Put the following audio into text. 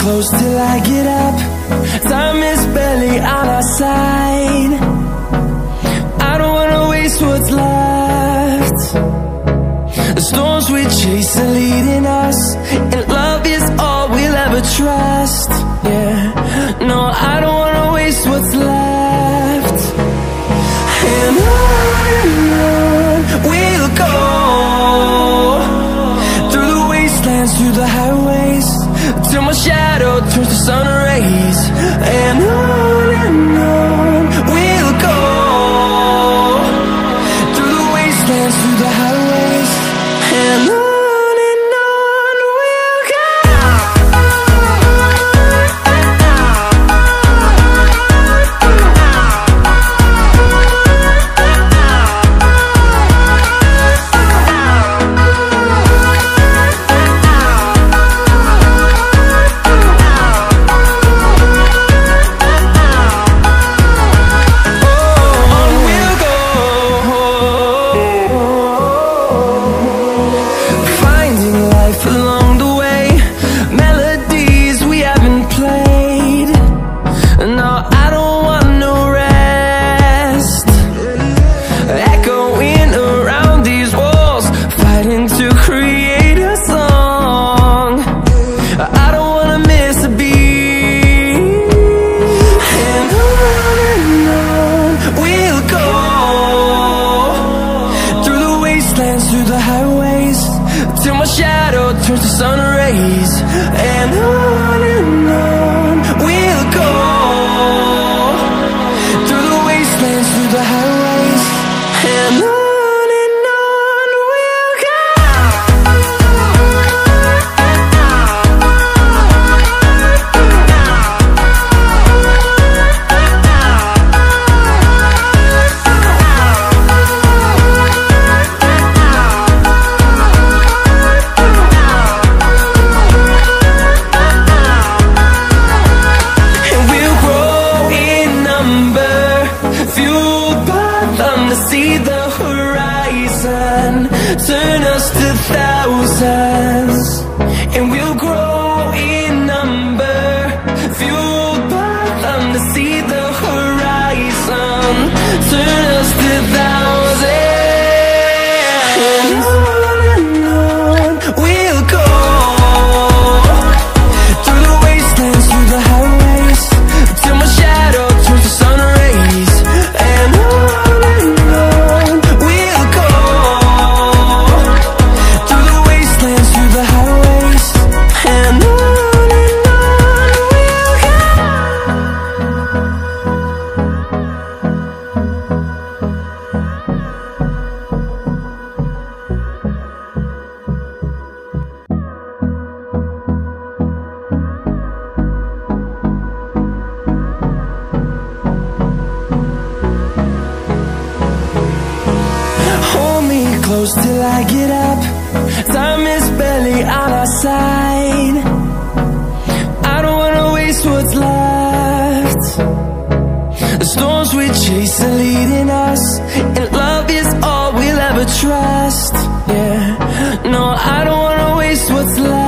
close till I get up. Time is barely on our side. I don't wanna waste what's left. The storms we chase are leading us, and love is all we'll ever trust. Yeah, no, I don't wanna waste what's left. And on we'll go, through the wastelands, through the highways, till my shadow turns to sun rays. And on we'll go, through the wastelands, through the highways, and on we'll go. Through the highways, till my shadow turns to sun rays. And on we'll go, through the wastelands, through the highways, and on we'll go. See the horizon, turn us to thousands, and we'll grow in number, fueled by them to see the horizon, turn us to thousands. And on we'll go, through the wastelands, through the highways, till my shadow turns to sun rays. And close till I get up. Time is barely on our side. I don't wanna waste what's left. The storms we chase are leading us, and love is all we'll ever trust. Yeah, no, I don't wanna waste what's left.